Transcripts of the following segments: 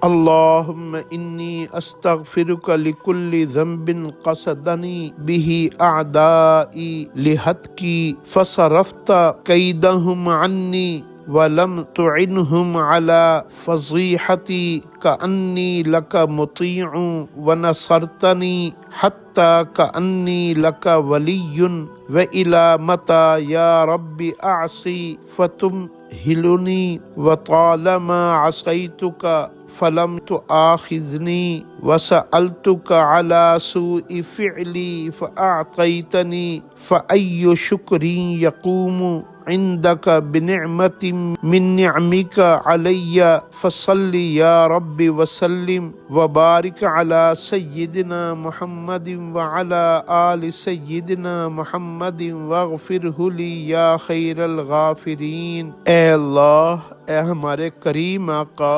اللهم إني أستغفرك لكل ذنب قصدني به أعدائي لهتكي فصرفت كيدهم عني ولم تعنهم على فضيحتي كأني لك مطيع ونصرتني حتى كأني لك ولي وإلى متى يا رب أعصي فتمهلني وطالما عصيتك فلم تؤاخذني وسألتك على سوء فعلي فأعطيتني فأي شكر يقوم عندك بنعمة من نعمك علي فصل يا رب وسلم وبارك على سيدنا محمد وعلى آل سيدنا محمد واغفره لي یا خیر الغافرین۔ اے اللہ، اے ہمارے کریم آقا،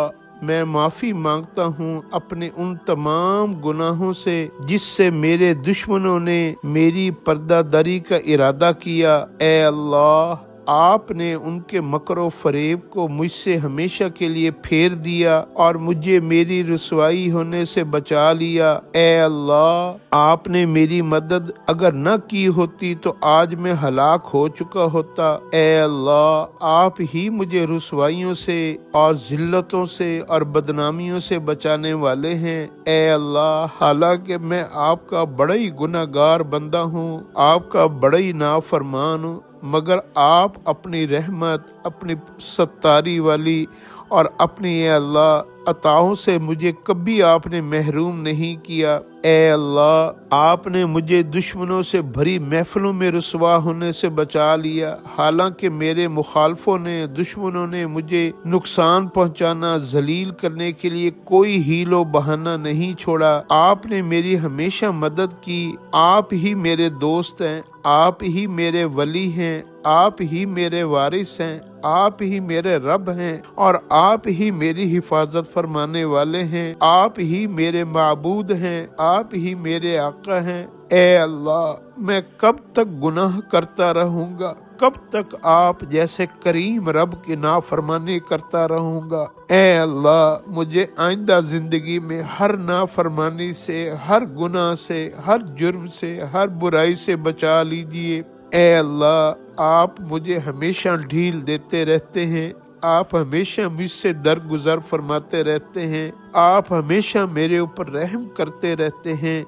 میں معافی مانگتا ہوں اپنے ان تمام گناہوں سے جس سے میرے دشمنوں نے میری پردہ داری کا ارادہ کیا۔ اے اللہ، آپ نے ان کے مکر و فریب کو مجھ سے ہمیشہ کے لیے پھیر دیا اور مجھے میری رسوائی ہونے سے بچا لیا۔ اے اللہ، آپ نے میری مدد اگر نہ کی ہوتی تو آج میں ہلاک ہو چکا ہوتا۔ اے اللہ، آپ ہی مجھے رسوائیوں سے اور ذلتوں سے اور بدنامیوں سے بچانے والے ہیں۔ اے اللہ، حالانکہ میں آپ کا بڑا ہی گناہ گار بندہ ہوں، آپ کا بڑا ہی نافرمان ہوں، مگر آپ اپنی رحمت، اپنی ستاری والی اور اپنی اے اللہ عطاؤں سے مجھے کبھی آپ نے محروم نہیں کیا۔ اے اللہ، آپ نے مجھے دشمنوں سے بھری محفلوں میں رسوا ہونے سے بچا لیا، حالانکہ میرے مخالفوں نے، دشمنوں نے مجھے نقصان پہنچانا، ذلیل کرنے کے لیے کوئی حیل و بہانہ نہیں چھوڑا۔ آپ نے میری ہمیشہ مدد کی، آپ ہی میرے دوست ہیں، آپ ہی میرے ولی ہیں، آپ ہی میرے وارث ہیں، آپ ہی میرے رب ہیں اور آپ ہی میری حفاظت فرمانے والے ہیں، آپ ہی میرے معبود ہیں، آپ ہی میرے آقا ہیں۔ اے اللہ، میں کب تک گناہ کرتا رہوں گا؟ کب تک آپ جیسے کریم رب کی نافرمانی کرتا رہوں گا؟ اے اللہ، مجھے آئندہ زندگی میں ہر نافرمانی سے، ہر گناہ سے، ہر جرم سے، ہر برائی سے بچا لیجیے۔ اے اللہ، آپ مجھے ہمیشہ ڈھیل دیتے رہتے ہیں، آپ ہمیشہ مجھ سے درگزر فرماتے رہتے ہیں، آپ ہمیشہ میرے اوپر رحم کرتے رہتے ہیں۔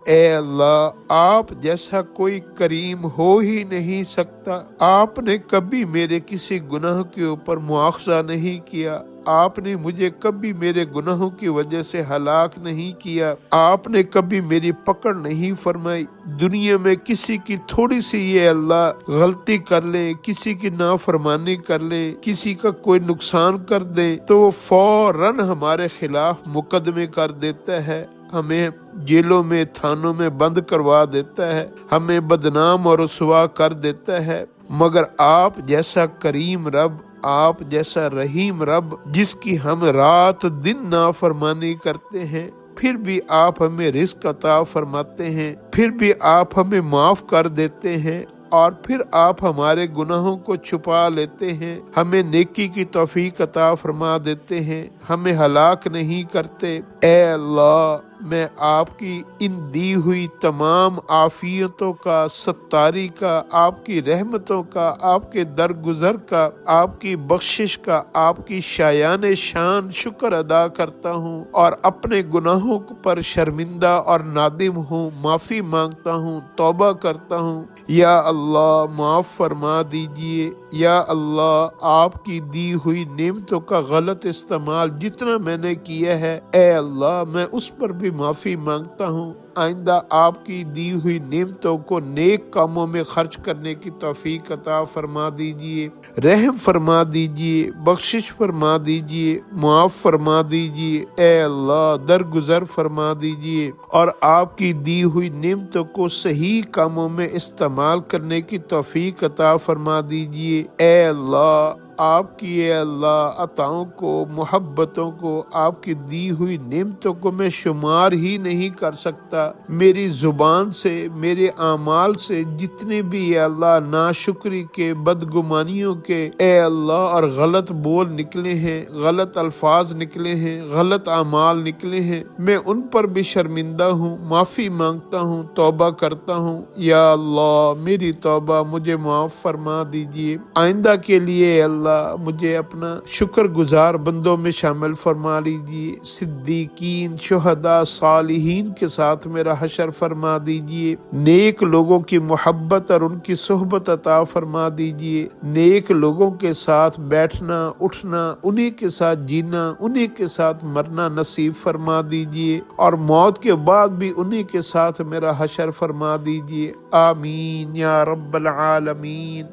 اے اللہ، آپ جیسا کوئی کریم ہو ہی نہیں سکتا۔ آپ نے کبھی میرے کسی گناہ کے اوپر مواخذہ نہیں کیا، آپ نے مجھے کبھی میرے گناہوں کی وجہ سے ہلاک نہیں کیا، آپ نے کبھی میری پکڑ نہیں فرمائی۔ دنیا میں کسی کی تھوڑی سی یہ اللہ غلطی کر لیں، کسی کی نافرمانی کر لیں، کسی کا کوئی نقصان کر دیں تو وہ فوراً ہمارے خلاف مقدمے کر دیتا ہے، ہمیں جیلوں میں، تھانوں میں بند کروا دیتا ہے، ہمیں بدنام اور رسوا کر دیتا ہے۔ مگر آپ جیسا کریم رب، آپ جیسا رحیم رب، جس کی ہم رات دن نافرمانی کرتے ہیں، پھر بھی آپ ہمیں رزق عطا فرماتے ہیں، پھر بھی آپ ہمیں معاف کر دیتے ہیں، اور پھر آپ ہمارے گناہوں کو چھپا لیتے ہیں، ہمیں نیکی کی توفیق عطا فرما دیتے ہیں، ہمیں ہلاک نہیں کرتے۔ اے اللہ، میں آپ کی ان دی ہوئی تمام عافیتوں کا، ستاری کا، آپ کی رحمتوں کا، آپ کے درگزر کا، آپ کی بخشش کا، آپ کی شایان شان شکر ادا کرتا ہوں اور اپنے گناہوں پر شرمندہ اور نادم ہوں، معافی مانگتا ہوں، توبہ کرتا ہوں۔ یا اللہ، معاف فرما دیجئے۔ یا اللہ، آپ کی دی ہوئی نعمتوں کا غلط استعمال جتنا میں نے کیا ہے، اے اللہ، میں اس پر بھی معافی مانگتا ہوں۔ آئندہ آپ کی دی ہوئی نعمتوں کو نیک کاموں میں خرچ کرنے کی توفیق عطا فرما دیجئے، رحم فرما دیجئے، بخشش فرما دیجئے، معاف فرما دیجئے۔ اے اللہ، درگزر فرما دیجئے اور آپ کی دی ہوئی نعمتوں کو صحیح کاموں میں استعمال کرنے کی توفیق عطا فرما دیجئے۔ اے اللہ، آپ کی اے اللہ عطاؤں کو، محبتوں کو، آپ کی دی ہوئی نعمتوں کو میں شمار ہی نہیں کر سکتا۔ میری زبان سے، میرے اعمال سے جتنے بھی اے اللہ ناشکری کے، بدگمانیوں کے اے اللہ اور غلط بول نکلے ہیں، غلط الفاظ نکلے ہیں، غلط اعمال نکلے ہیں، میں ان پر بھی شرمندہ ہوں، معافی مانگتا ہوں، توبہ کرتا ہوں۔ یا اللہ میری توبہ مجھے معاف فرما دیجیے، آئندہ کے لیے اے اللہ مجھے اپنا شکر گزار بندوں میں شامل فرما لیجیے، صدیقین، شہداء، صالحین کے ساتھ میرا حشر فرما دیجیے، نیک لوگوں کی محبت اور ان کی صحبت عطا فرما دیجیے، نیک لوگوں کے ساتھ بیٹھنا اٹھنا، انہی کے ساتھ جینا، انہی کے ساتھ مرنا نصیب فرما دیجیے، اور موت کے بعد بھی انہی کے ساتھ میرا حشر فرما دیجیے۔ آمین یا رب العالمین۔